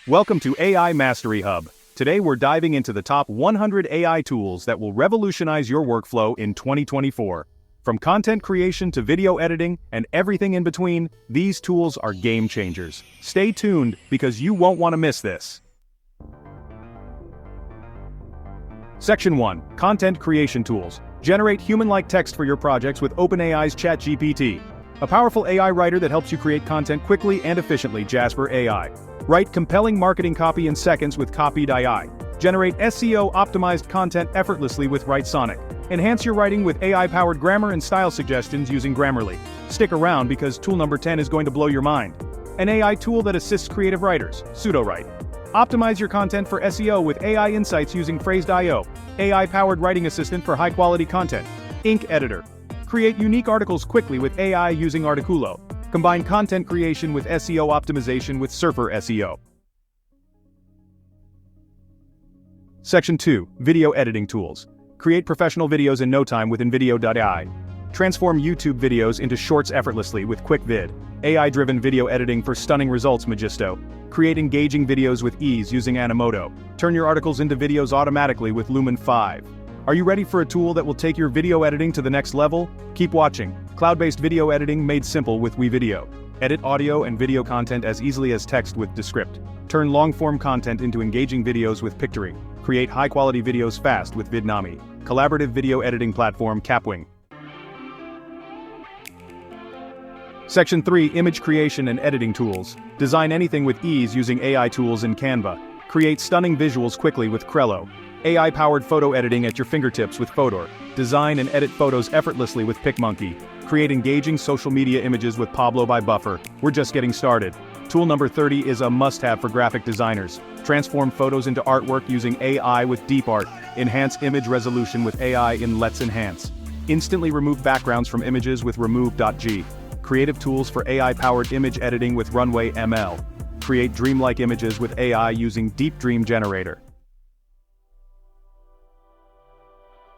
Welcome to AI Mastery Hub. Today we're diving into the top 100 AI tools that will revolutionize your workflow in 2024. From content creation to video editing and everything in between, these tools are game changers. Stay tuned because you won't want to miss this. Section 1. Content Creation Tools. Generate human-like text for your projects with OpenAI's ChatGPT. A powerful AI writer that helps you create content quickly and efficiently. Jasper AI. Write compelling marketing copy in seconds with Copied.ai. Generate SEO-optimized content effortlessly with WriteSonic. Enhance your writing with AI-powered grammar and style suggestions using Grammarly. Stick around because tool number 10 is going to blow your mind. An AI tool that assists creative writers. Pseudowrite. Optimize your content for SEO with AI insights using Phrase.io. AI-powered writing assistant for high-quality content. Ink Editor. Create unique articles quickly with AI using Articulo. Combine content creation with SEO optimization with Surfer SEO. Section 2. Video Editing Tools. Create professional videos in no time with Invideo.ai. Transform YouTube videos into shorts effortlessly with QuickVid. AI-driven video editing for stunning results. Magisto. Create engaging videos with ease using Animoto. Turn your articles into videos automatically with Lumen 5. Are you ready for a tool that will take your video editing to the next level? Keep watching. Cloud-based video editing made simple with WeVideo. Edit audio and video content as easily as text with Descript. Turn long-form content into engaging videos with Pictory. Create high-quality videos fast with Vidnami. Collaborative video editing platform Capwing. Section 3. Image Creation and Editing Tools. Design anything with ease using AI tools in Canva. Create stunning visuals quickly with Crello. AI-powered photo editing at your fingertips with Fodor. Design and edit photos effortlessly with PicMonkey. Create engaging social media images with Pablo by Buffer. We're just getting started. Tool number 30 is a must-have for graphic designers. Transform photos into artwork using AI with DeepArt. Enhance image resolution with AI in Let's Enhance. Instantly remove backgrounds from images with Remove.g. Creative tools for AI-powered image editing with Runway ML. Create dreamlike images with AI using Deep Dream Generator.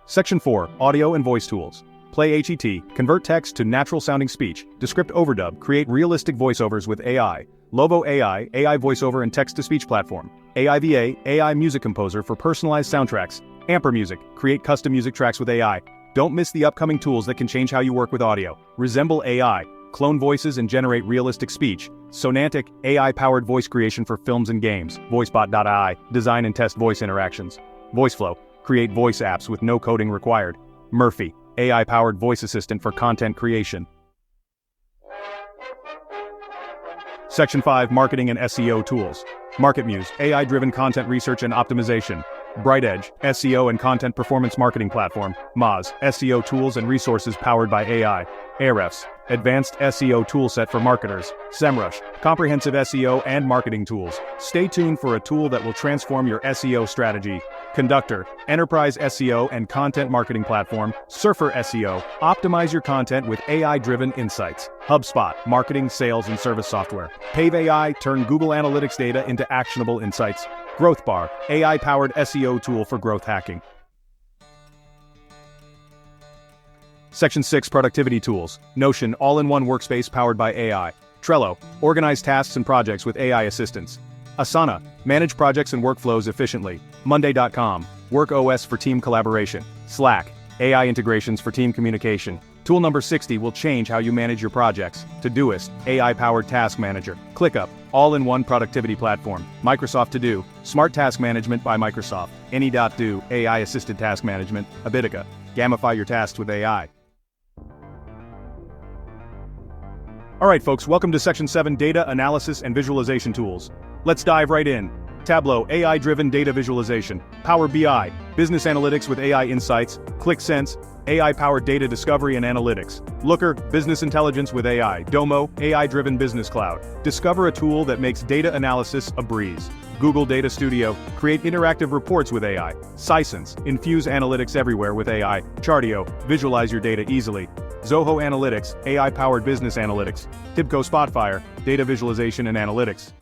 Section 4. Audio and Voice Tools. Play HET, convert text to natural-sounding speech. Descript overdub, create realistic voiceovers with AI. Lovo AI, AI voiceover and text-to-speech platform. AIVA, AI music composer for personalized soundtracks. Amper Music, create custom music tracks with AI. Don't miss the upcoming tools that can change how you work with audio. Resemble AI, clone voices and generate realistic speech. Sonantic, AI-powered voice creation for films and games. VoiceBot.ai, design and test voice interactions. VoiceFlow, create voice apps with no coding required. Murphy, AI-powered voice assistant for content creation. Section 5. Marketing and SEO Tools. MarketMuse, AI-driven content research and optimization. BrightEdge, SEO and content performance marketing platform. Moz, SEO tools and resources powered by AI. Ahrefs, advanced SEO toolset for marketers. SEMrush, comprehensive SEO and marketing tools. Stay tuned for a tool that will transform your SEO strategy. Conductor, enterprise SEO and content marketing platform. Surfer SEO, optimize your content with AI-driven insights. HubSpot, marketing, sales, and service software. Pave AI, turn Google Analytics data into actionable insights. GrowthBar, AI-powered SEO tool for growth hacking. Section 6. Productivity Tools. Notion, all-in-one workspace powered by AI. Trello, organize tasks and projects with AI assistance. Asana, manage projects and workflows efficiently. Monday.com, Work OS for team collaboration. Slack, AI integrations for team communication. Tool number 60 will change how you manage your projects. Todoist, AI-powered task manager. ClickUp, all-in-one productivity platform. Microsoft To Do, smart task management by Microsoft. Any.do, AI-assisted task management. Abitica, gamify your tasks with AI. Alright folks, welcome to Section 7. Data Analysis and Visualization Tools. Let's dive right in. Tableau, AI-driven data visualization. Power BI, business analytics with AI insights. ClickSense, AI-powered data discovery and analytics. Looker, business intelligence with AI. Domo, AI-driven business cloud. Discover a tool that makes data analysis a breeze. Google Data Studio, create interactive reports with AI. Sisense, infuse analytics everywhere with AI. Chartio, visualize your data easily. Zoho Analytics, AI-powered business analytics. Tibco Spotfire, data visualization and analytics.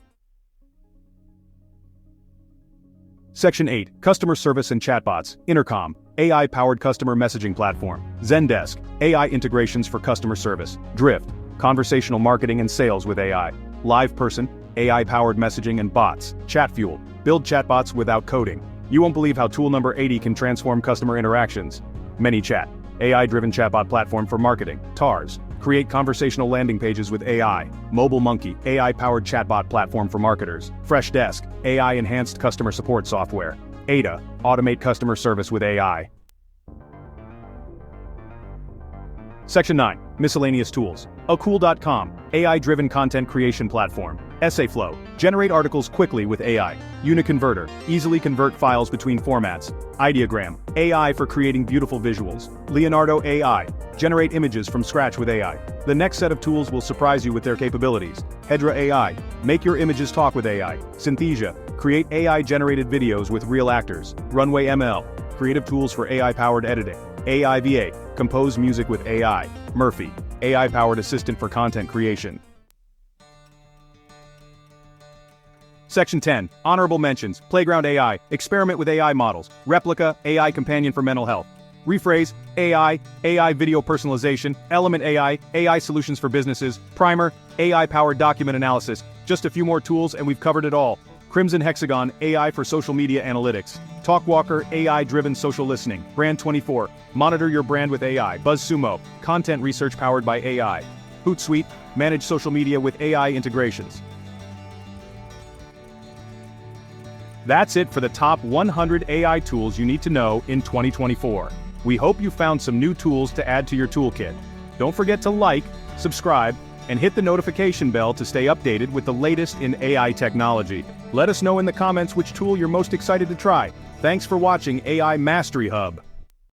Section 8. Customer Service and Chatbots. Intercom, AI-powered customer messaging platform. Zendesk, AI integrations for customer service. Drift, conversational marketing and sales with AI. LivePerson, AI-powered messaging and bots. ChatFuel. Build chatbots without coding. You won't believe how tool number 80 can transform customer interactions. ManyChat. AI-driven chatbot platform for marketing. TARS. Create conversational landing pages with AI. MobileMonkey. AI-powered chatbot platform for marketers. Freshdesk. AI-enhanced customer support software. Ada. Automate customer service with AI. Section 9. Miscellaneous Tools. Acool.com. AI-driven content creation platform. EssayFlow. Generate articles quickly with AI. Uniconverter. Easily convert files between formats. Ideogram. AI for creating beautiful visuals. Leonardo AI. Generate images from scratch with AI. The next set of tools will surprise you with their capabilities. Hedra AI. Make your images talk with AI. Synthesia. Create AI-generated videos with real actors. Runway ML. Creative tools for AI-powered editing. AI VA. Compose music with AI. Murphy. AI-powered assistant for content creation. Section 10. Honorable mentions. Playground AI. Experiment with AI models. Replica. AI companion for mental health. Rephrase. AI. AI video personalization. Element AI. AI solutions for businesses. Primer. AI-powered document analysis. Just a few more tools and we've covered it all. Crimson Hexagon. AI for social media analytics. Talkwalker. AI-driven social listening. Brand24. Monitor your brand with AI. BuzzSumo. Content research powered by AI. Hootsuite. Manage social media with AI integrations. That's it for the top 100 AI tools you need to know in 2024. We hope you found some new tools to add to your toolkit. Don't forget to like, subscribe, and hit the notification bell to stay updated with the latest in AI technology. Let us know in the comments which tool you're most excited to try. Thanks for watching AI Mastery Hub.